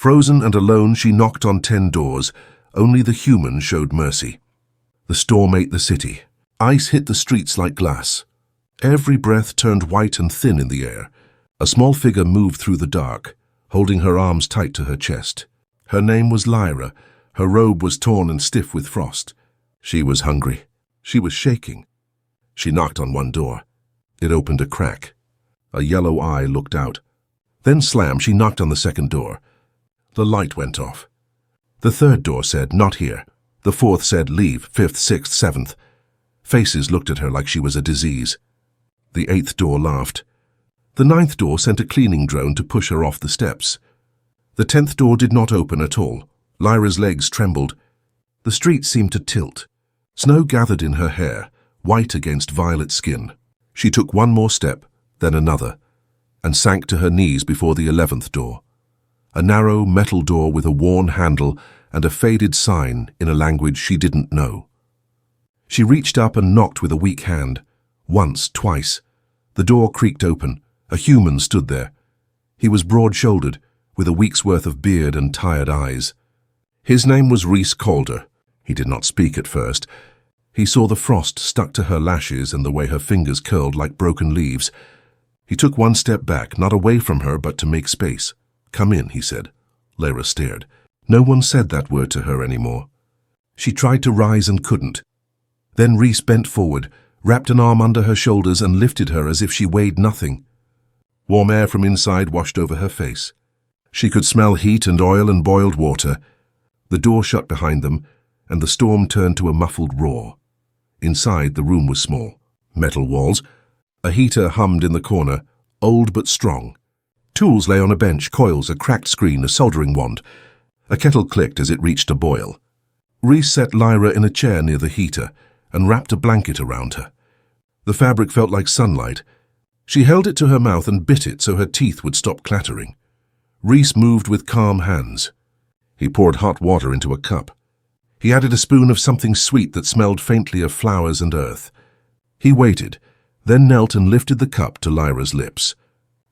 Frozen and alone, she knocked on 10 doors. Only the human showed mercy. The storm ate the city. Ice hit the streets like glass. Every breath turned white and thin in the air. A small figure moved through the dark, holding her arms tight to her chest. Her name was Lyra. Her robe was torn and stiff with frost. She was hungry. She was shaking. She knocked on one door. It opened a crack. A yellow eye looked out. Then slam, she knocked on the second door. The light went off. The third door said, "Not here." The fourth said, "Leave." Fifth, sixth, seventh. Faces looked at her like she was a disease. The eighth door laughed. The ninth door sent a cleaning drone to push her off the steps. The 10th door did not open at all. Lyra's legs trembled. The street seemed to tilt. Snow gathered in her hair, white against violet skin. She took one more step, then another, and sank to her knees before the 11th door. A narrow metal door with a worn handle and a faded sign in a language she didn't know. She reached up and knocked with a weak hand. Once, twice. The door creaked open. A human stood there. He was broad-shouldered, with a week's worth of beard and tired eyes. His name was Rhys Calder. He did not speak at first. He saw the frost stuck to her lashes and the way her fingers curled like broken leaves. He took one step back, not away from her, but to make space. "Come in," he said. Lyra stared. No one said that word to her anymore. She tried to rise and couldn't. Then Rhys bent forward, wrapped an arm under her shoulders and lifted her as if she weighed nothing. Warm air from inside washed over her face. She could smell heat and oil and boiled water. The door shut behind them, and the storm turned to a muffled roar. Inside, the room was small. Metal walls. A heater hummed in the corner, old but strong. Tools lay on a bench, coils, a cracked screen, a soldering wand. A kettle clicked as it reached a boil. Rhys set Lyra in a chair near the heater and wrapped a blanket around her. The fabric felt like sunlight. She held it to her mouth and bit it so her teeth would stop clattering. Rhys moved with calm hands. He poured hot water into a cup. He added a spoon of something sweet that smelled faintly of flowers and earth. He waited, then knelt and lifted the cup to Lyra's lips.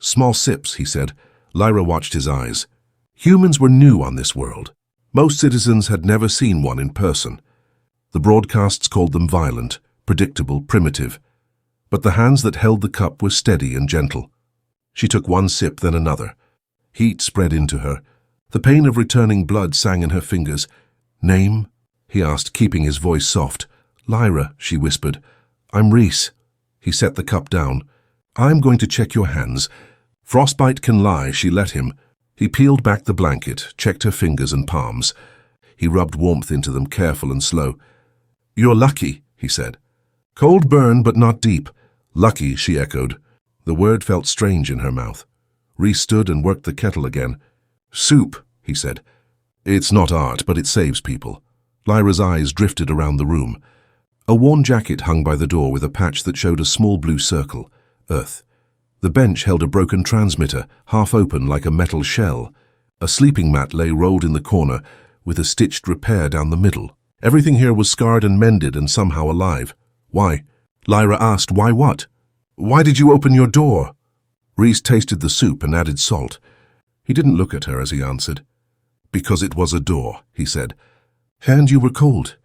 "Small sips," he said. Lyra watched his eyes. Humans were new on this world. Most citizens had never seen one in person. The broadcasts called them violent, predictable, primitive. But the hands that held the cup were steady and gentle. She took one sip, then another. Heat spread into her. The pain of returning blood sang in her fingers. "Name?" he asked, keeping his voice soft. "Lyra," she whispered. "I'm Rhys." He set the cup down. "I'm going to check your hands." Frostbite can lie, she let him. He peeled back the blanket, checked her fingers and palms. He rubbed warmth into them, careful and slow. "You're lucky," he said. "Cold burn, but not deep." "Lucky," she echoed. The word felt strange in her mouth. Rhys stood and worked the kettle again. "Soup," he said. "It's not art, but it saves people." Lyra's eyes drifted around the room. A worn jacket hung by the door with a patch that showed a small blue circle. Earth. The bench held a broken transmitter, half open like a metal shell. A sleeping mat lay rolled in the corner, with a stitched repair down the middle. Everything here was scarred and mended and somehow alive. "Why?" Lyra asked. "Why what?" "Why did you open your door?" Rhys tasted the soup and added salt. He didn't look at her as he answered. "Because it was a door," he said. "And you were cold."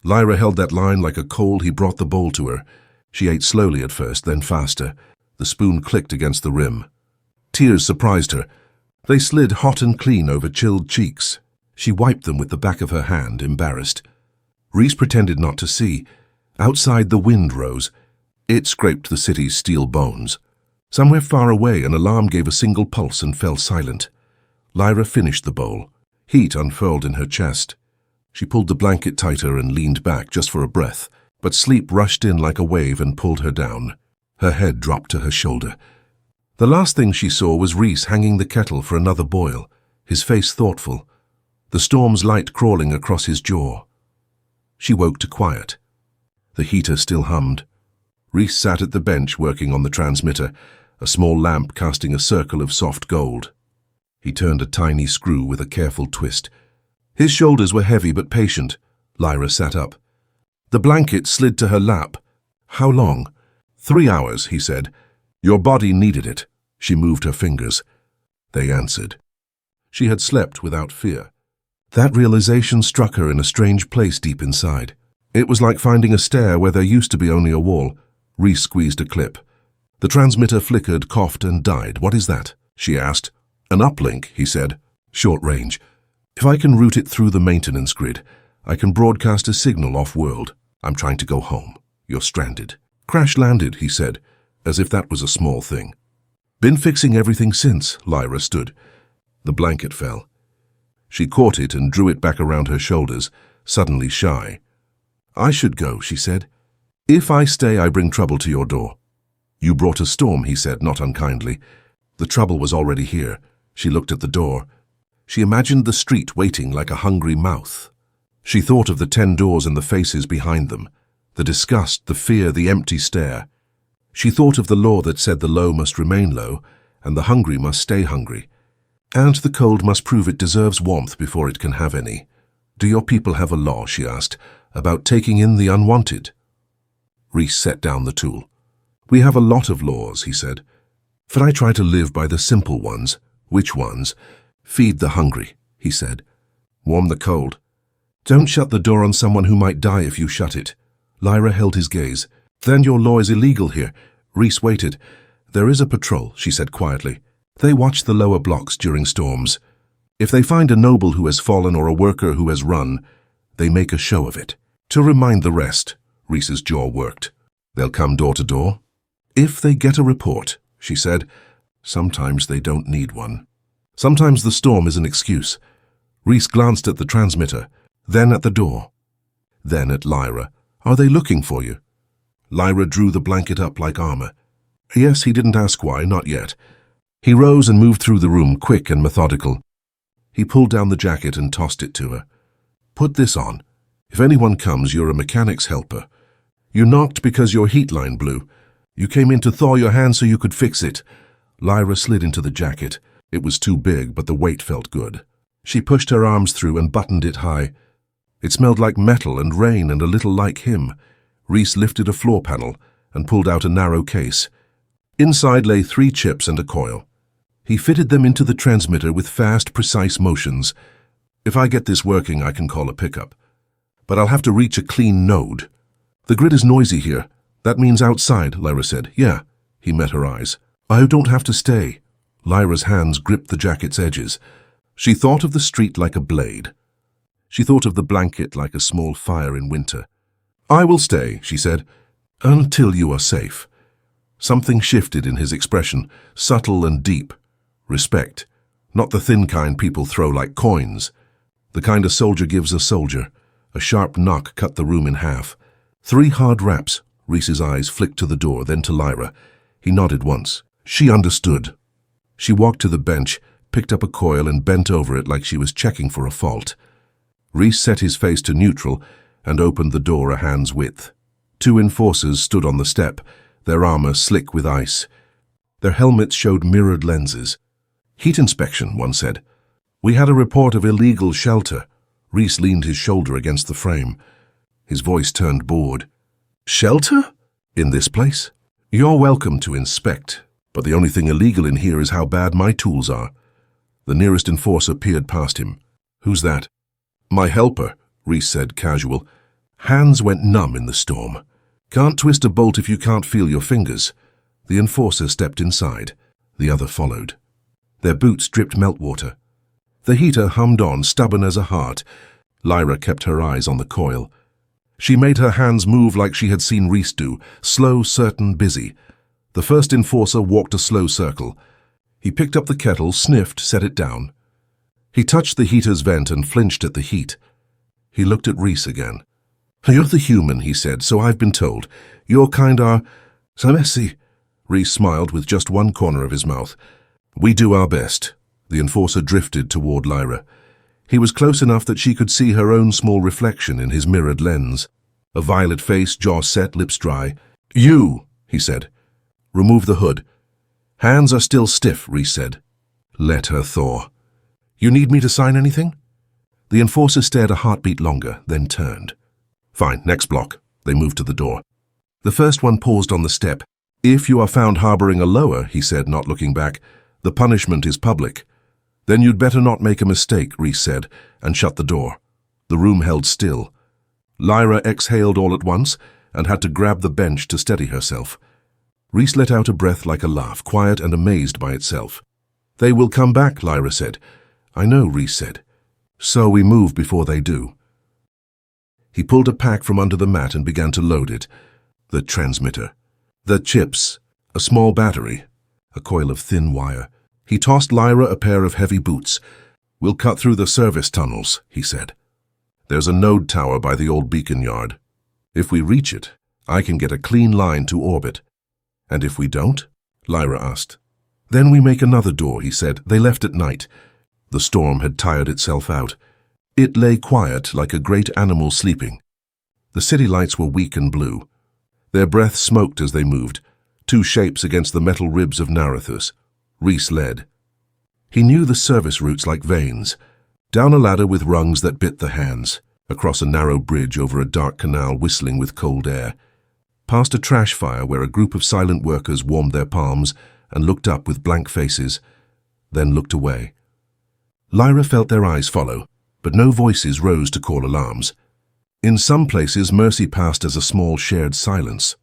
Lyra held that line like a coal. He brought the bowl to her. She ate slowly at first, then faster. The spoon clicked against the rim. Tears surprised her. They slid hot and clean over chilled cheeks. She wiped them with the back of her hand, embarrassed. Rhys pretended not to see. Outside, the wind rose. It scraped the city's steel bones. Somewhere far away, an alarm gave a single pulse and fell silent. Lyra finished the bowl. Heat unfurled in her chest. She pulled the blanket tighter and leaned back just for a breath, but sleep rushed in like a wave and pulled her down. Her head dropped to her shoulder. The last thing she saw was Rhys hanging the kettle for another boil, his face thoughtful, the storm's light crawling across his jaw. She woke to quiet. The heater still hummed. Rhys sat at the bench working on the transmitter, a small lamp casting a circle of soft gold. He turned a tiny screw with a careful twist. His shoulders were heavy but patient. Lyra sat up. The blanket slid to her lap. "How long?" "3 hours," he said. "Your body needed it." She moved her fingers. They answered. She had slept without fear. That realization struck her in a strange place deep inside. It was like finding a stair where there used to be only a wall. Reese squeezed a clip. The transmitter flickered, coughed, and died. "What is that?" she asked. "An uplink," he said. "Short range. If I can route it through the maintenance grid, I can broadcast a signal off-world. I'm trying to go home. You're stranded." "Crash landed," he said, as if that was a small thing. "Been fixing everything since." Lyra stood. The blanket fell. She caught it and drew it back around her shoulders, suddenly shy. "I should go," she said. "If I stay, I bring trouble to your door." "You brought a storm," he said, not unkindly. The trouble was already here. She looked at the door. She imagined the street waiting like a hungry mouth. She thought of the 10 doors and the faces behind them, the disgust, the fear, the empty stare. She thought of the law that said the low must remain low, and the hungry must stay hungry. And the cold must prove it deserves warmth before it can have any. "Do your people have a law," she asked, "about taking in the unwanted?" Reese set down the tool. "We have a lot of laws," he said. "But I try to live by the simple ones." "Which ones?" "Feed the hungry," he said. "Warm the cold. Don't shut the door on someone who might die if you shut it." Lyra held his gaze. "Then your law is illegal here." Reese waited. "There is a patrol," she said quietly. "They watch the lower blocks during storms. If they find a noble who has fallen or a worker who has run, they make a show of it. To remind the rest." Reese's jaw worked. "They'll come door to door?" "If they get a report," she said. "Sometimes they don't need one. Sometimes the storm is an excuse." Reese glanced at the transmitter, then at the door, then at Lyra. "Are they looking for you?" Lyra drew the blanket up like armor. Yes, he didn't ask why, not yet. He rose and moved through the room, quick and methodical. He pulled down the jacket and tossed it to her. "Put this on. If anyone comes, you're a mechanic's helper. You knocked because your heat line blew. You came in to thaw your hand so you could fix it." Lyra slid into the jacket. It was too big, but the weight felt good. She pushed her arms through and buttoned it high. It smelled like metal and rain and a little like him. Reese lifted a floor panel and pulled out a narrow case. Inside lay 3 chips and a coil. He fitted them into the transmitter with fast, precise motions. "If I get this working, I can call a pickup. But I'll have to reach a clean node. The grid is noisy here. That means outside," Lyra said. "Yeah." He met her eyes. "I don't have to stay." Lyra's hands gripped the jacket's edges. She thought of the street like a blade. She thought of the blanket like a small fire in winter. "I will stay," she said, "until you are safe." Something shifted in his expression, subtle and deep. Respect. Not the thin kind people throw like coins. The kind a soldier gives a soldier. A sharp knock cut the room in half. 3 hard raps. Reese's eyes flicked to the door, then to Lyra. He nodded once. She understood. She walked to the bench, picked up a coil and bent over it like she was checking for a fault. Reese set his face to neutral and opened the door a hand's width. 2 enforcers stood on the step, their armor slick with ice. Their helmets showed mirrored lenses. "Heat inspection," one said. "We had a report of illegal shelter." Reese leaned his shoulder against the frame. His voice turned bored. "Shelter? In this place? You're welcome to inspect, but the only thing illegal in here is how bad my tools are." The nearest enforcer peered past him. "Who's that?" "My helper," Reese said, casual. Hands went numb in the storm. "Can't twist a bolt if you can't feel your fingers." The enforcer stepped inside. The other followed. Their boots dripped meltwater. The heater hummed on, stubborn as a heart. Lyra kept her eyes on the coil. She made her hands move like she had seen Reese do, slow, certain, busy. The first enforcer walked a slow circle. He picked up the kettle, sniffed, set it down. He touched the heater's vent and flinched at the heat. He looked at Reese again. "You're the human," he said, "so I've been told. Your kind are so messy." Reese smiled with just one corner of his mouth. "We do our best." The enforcer drifted toward Lyra. He was close enough that she could see her own small reflection in his mirrored lens. A violet face, jaw set, lips dry. "You," he said. "Remove the hood." "Hands are still stiff," Reese said. Let her thaw. "You need me to sign anything?" The enforcer stared a heartbeat longer, then turned. "Fine, next block." They moved to the door. The first one paused on the step. "If you are found harboring a lower," he said, not looking back, "the punishment is public." Then you'd better not make a mistake, Rhys said, and shut the door. The room held still. Lyra exhaled all at once and had to grab the bench to steady herself. Rhys let out a breath like a laugh, quiet and amazed by itself. They will come back, Lyra said. I know, Rhys said. So we move before they do. He pulled a pack from under the mat and began to load it. The transmitter. The chips. A small battery. A coil of thin wire. He tossed Lyra a pair of heavy boots. We'll cut through the service tunnels, he said. There's a node tower by the old beacon yard. If we reach it, I can get a clean line to orbit. And if we don't? Lyra asked. Then we make another door, he said. They left at night. The storm had tired itself out. It lay quiet like a great animal sleeping. The city lights were weak and blue. Their breath smoked as they moved, two shapes against the metal ribs of Narrated. Rhys led. He knew the service routes like veins, down a ladder with rungs that bit the hands, across a narrow bridge over a dark canal whistling with cold air, past a trash fire where a group of silent workers warmed their palms and looked up with blank faces, then looked away. Lyra felt their eyes follow, but no voices rose to call alarms. In some places, mercy passed as a small shared silence.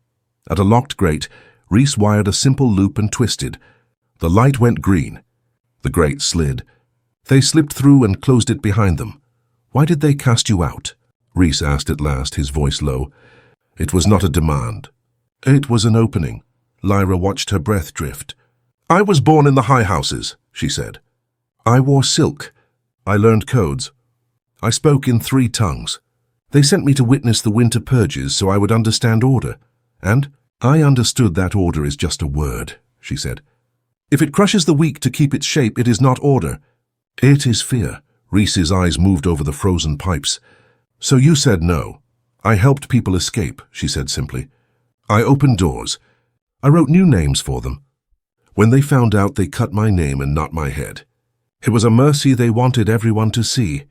At a locked grate, Rhys wired a simple loop and twisted. The light went green. The grate slid. They slipped through and closed it behind them. Why did they cast you out? Rhys asked at last, his voice low. It was not a demand. It was an opening. Lyra watched her breath drift. I was born in the high houses, she said. I wore silk. I learned codes. I spoke in 3 tongues. They sent me to witness the winter purges so I would understand order. And I understood that order is just a word, she said. If it crushes the weak to keep its shape, it is not order. It is fear. Rhys's eyes moved over the frozen pipes. So you said no. I helped people escape, she said simply. I opened doors. I wrote new names for them. When they found out, they cut my name and not my head. It was a mercy they wanted everyone to see.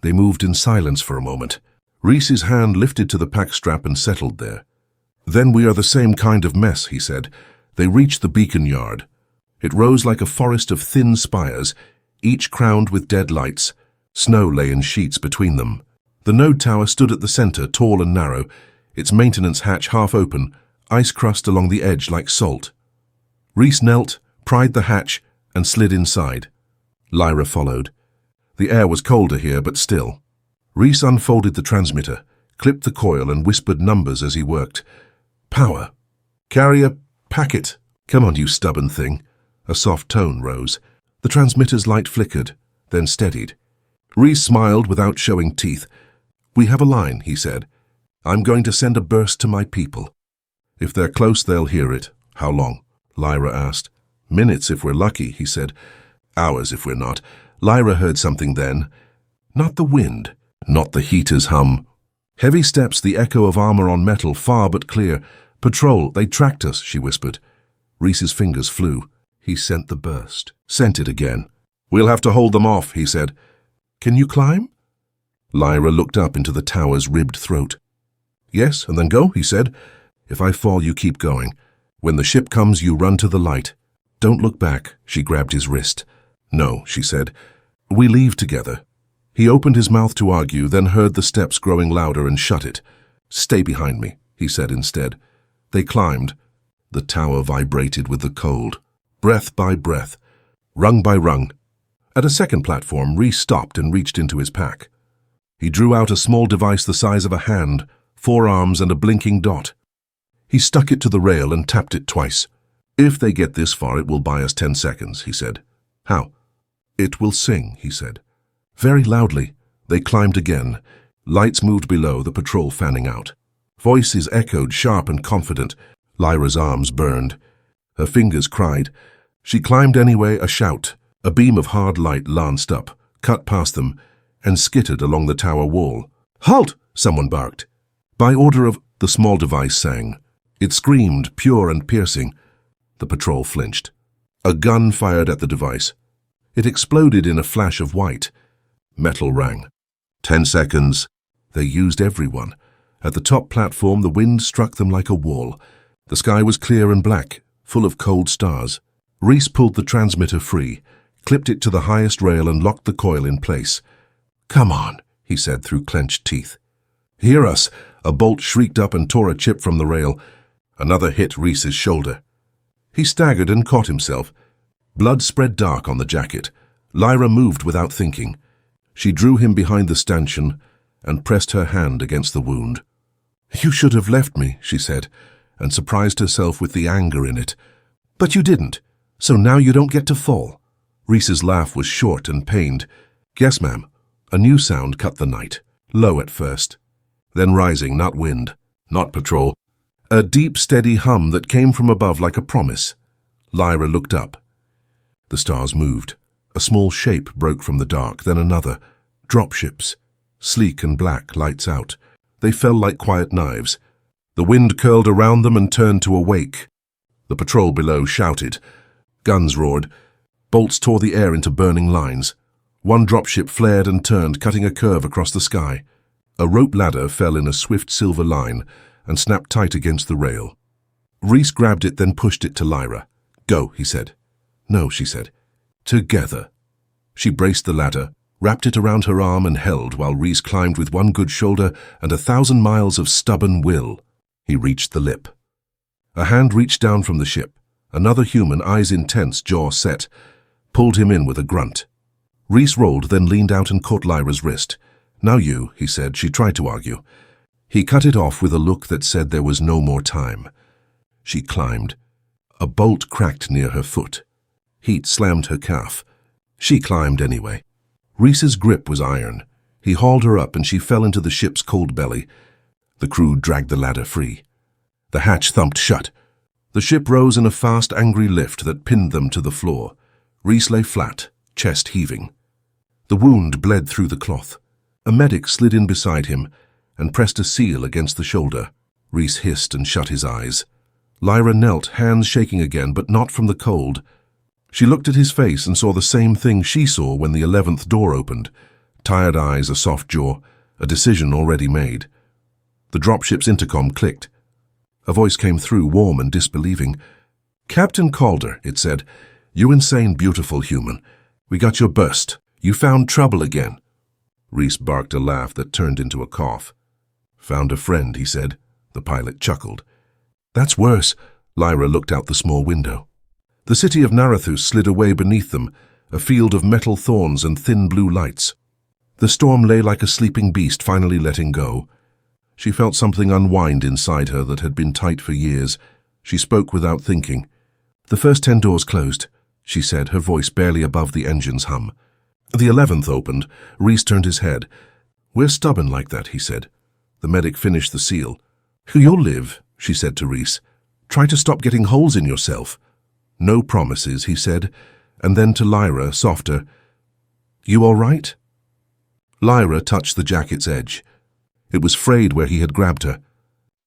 They moved in silence for a moment. Rhys's hand lifted to the pack strap and settled there. Then we are the same kind of mess, he said. They reached the beacon yard. It rose like a forest of thin spires, each crowned with dead lights. Snow lay in sheets between them. The node tower stood at the center, tall and narrow, its maintenance hatch half open, ice crust along the edge like salt. Rhys knelt, pried the hatch, and slid inside. Lyra followed. The air was colder here, but still. Rhys unfolded the transmitter, clipped the coil and whispered numbers as he worked. Power. Carrier, packet. Come on, you stubborn thing. A soft tone rose. The transmitter's light flickered, then steadied. Rhys smiled without showing teeth. We have a line, he said. I'm going to send a burst to my people. If they're close, they'll hear it. How long? Lyra asked. Minutes if we're lucky, he said. Hours if we're not. Lyra heard something then. Not the wind, not the heater's hum. Heavy steps, the echo of armor on metal, far but clear. Patrol, they tracked us, she whispered. Rhys's fingers flew. He sent the burst. Sent it again. We'll have to hold them off, he said. Can you climb? Lyra looked up into the tower's ribbed throat. Yes, and then go, he said. If I fall, you keep going. When the ship comes, you run to the light. Don't look back, she grabbed his wrist. No, she said. We leave together. He opened his mouth to argue, then heard the steps growing louder and shut it. Stay behind me, he said instead. They climbed. The tower vibrated with the cold, breath by breath, rung by rung. At a second platform, Rhys stopped and reached into his pack. He drew out a small device the size of a hand, 4 arms and a blinking dot. He stuck it to the rail and tapped it twice. If they get this far, it will buy us 10 seconds, he said. How? It will sing, he said. Very loudly, they climbed again. Lights moved below, the patrol fanning out. Voices echoed, sharp and confident. Lyra's arms burned. Her fingers cried. She climbed anyway, a shout. A beam of hard light lanced up, cut past them, and skittered along the tower wall. Halt! Someone barked. By order of... The small device sang. It screamed, pure and piercing. The patrol flinched. A gun fired at the device. It exploded in a flash of white. Metal rang. 10 seconds. They used everyone. At the top platform, the wind struck them like a wall. The sky was clear and black, full of cold stars. Rhys pulled the transmitter free, clipped it to the highest rail and locked the coil in place. "Come on," he said through clenched teeth. "Hear us!" A bolt shrieked up and tore a chip from the rail. Another hit Rhys's shoulder. He staggered and caught himself. Blood spread dark on the jacket. Lyra moved without thinking. She drew him behind the stanchion and pressed her hand against the wound. "You should have left me," she said, and surprised herself with the anger in it. "But you didn't, so now you don't get to fall." Rhys's laugh was short and pained. "Yes, ma'am." A new sound cut the night, low at first, then rising, not wind, not patrol. A deep, steady hum that came from above like a promise. Lyra looked up. The stars moved. A small shape broke from the dark, then another. Dropships, sleek and black, lights out. They fell like quiet knives. The wind curled around them and turned to a wake. The patrol below shouted. Guns roared. Bolts tore the air into burning lines. One dropship flared and turned, cutting a curve across the sky. A rope ladder fell in a swift silver line and snapped tight against the rail. Rhys grabbed it, then pushed it to Lyra. "Go," he said. "No," she said. "Together." She braced the ladder, wrapped it around her arm and held while Rhys climbed with one good shoulder and 1,000 miles of stubborn will. He reached the lip. A hand reached down from the ship. Another human, eyes intense, jaw set, pulled him in with a grunt. Rhys rolled, then leaned out and caught Lyra's wrist. "Now you," he said. She tried to argue. He cut it off with a look that said there was no more time. She climbed. A bolt cracked near her foot. Heat slammed her calf. She climbed anyway. Rhys's grip was iron. He hauled her up and she fell into the ship's cold belly. The crew dragged the ladder free. The hatch thumped shut. The ship rose in a fast, angry lift that pinned them to the floor. Rhys lay flat, chest heaving. The wound bled through the cloth. A medic slid in beside him and pressed a seal against the shoulder. Rhys hissed and shut his eyes. Lyra knelt, hands shaking again, but not from the cold. She looked at his face and saw the same thing she saw when the 11th door opened. Tired eyes, a soft jaw, a decision already made. The dropship's intercom clicked. A voice came through, warm and disbelieving. "Captain Calder," it said. "You insane, beautiful human. We got your burst. You found trouble again." Rhys barked a laugh that turned into a cough. "Found a friend," he said. The pilot chuckled. "That's worse." Lyra looked out the small window. The city of Narrated slid away beneath them, a field of metal thorns and thin blue lights. The storm lay like a sleeping beast finally letting go. She felt something unwind inside her that had been tight for years. She spoke without thinking. "The first 10 doors closed," she said, her voice barely above the engine's hum. The 11th opened. Rhys turned his head. "We're stubborn like that," he said. The medic finished the seal. "You'll live," she said to Rhys. "Try to stop getting holes in yourself." "No promises," he said, and then to Lyra, softer. "You all right?" Lyra touched the jacket's edge. It was frayed where he had grabbed her.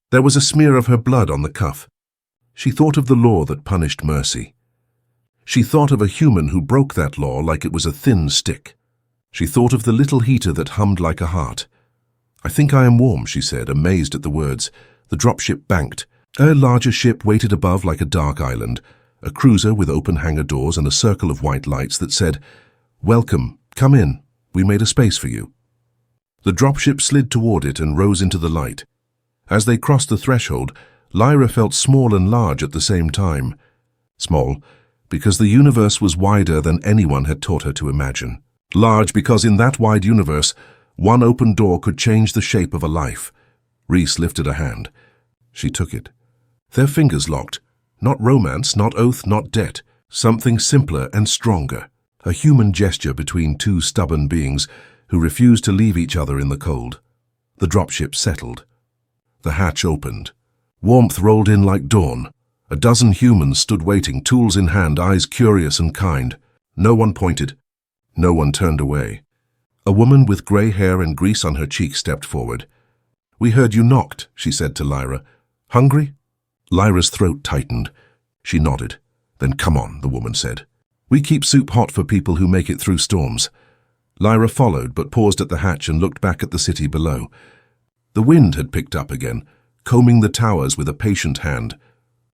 There was a smear of her blood on the cuff. She thought of the law that punished mercy. She thought of a human who broke that law like it was a thin stick. She thought of the little heater that hummed like a heart. "I think I am warm," she said, amazed at the words. The dropship banked. A larger ship waited above like a dark island, a cruiser with open hangar doors and a circle of white lights that said, "Welcome, come in, we made a space for you." The dropship slid toward it and rose into the light. As they crossed the threshold, Lyra felt small and large at the same time. Small, because the universe was wider than anyone had taught her to imagine. Large, because in that wide universe, one open door could change the shape of a life. Rhys lifted a hand. She took it. Their fingers locked. Not romance, not oath, not debt. Something simpler and stronger. A human gesture between two stubborn beings who refused to leave each other in the cold. The dropship settled. The hatch opened. Warmth rolled in like dawn. A dozen humans stood waiting, tools in hand, eyes curious and kind. No one pointed. No one turned away. A woman with grey hair and grease on her cheek stepped forward. "We heard you knocked," she said to Lyra. "Hungry?" Lyra's throat tightened. She nodded. "Then come on," the woman said. "We keep soup hot for people who make it through storms." Lyra followed, but paused at the hatch and looked back at the city below. The wind had picked up again, combing the towers with a patient hand.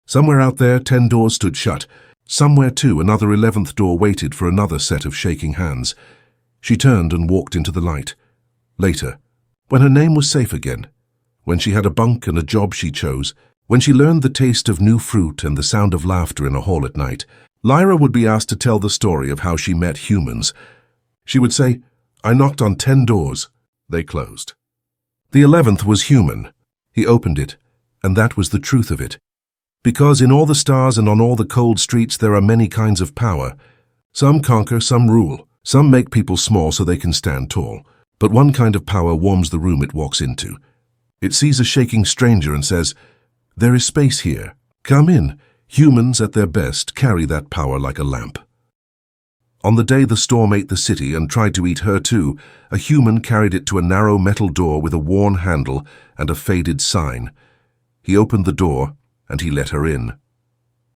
Somewhere out there, 10 doors stood shut. Somewhere, too, another 11th door waited for another set of shaking hands. She turned and walked into the light. Later, when her name was safe again, when she had a bunk and a job she chose, when she learned the taste of new fruit and the sound of laughter in a hall at night, Lyra would be asked to tell the story of how she met humans. She would say, "I knocked on 10 doors. They closed." The 11th was human. He opened it, and that was the truth of it. Because in all the stars and on all the cold streets there are many kinds of power. Some conquer, some rule. Some make people small so they can stand tall. But one kind of power warms the room it walks into. It sees a shaking stranger and says, "There is space here. Come in." Humans at their best carry that power like a lamp. On the day the storm ate the city and tried to eat her too, a human carried it to a narrow metal door with a worn handle and a faded sign. He opened the door, and he let her in.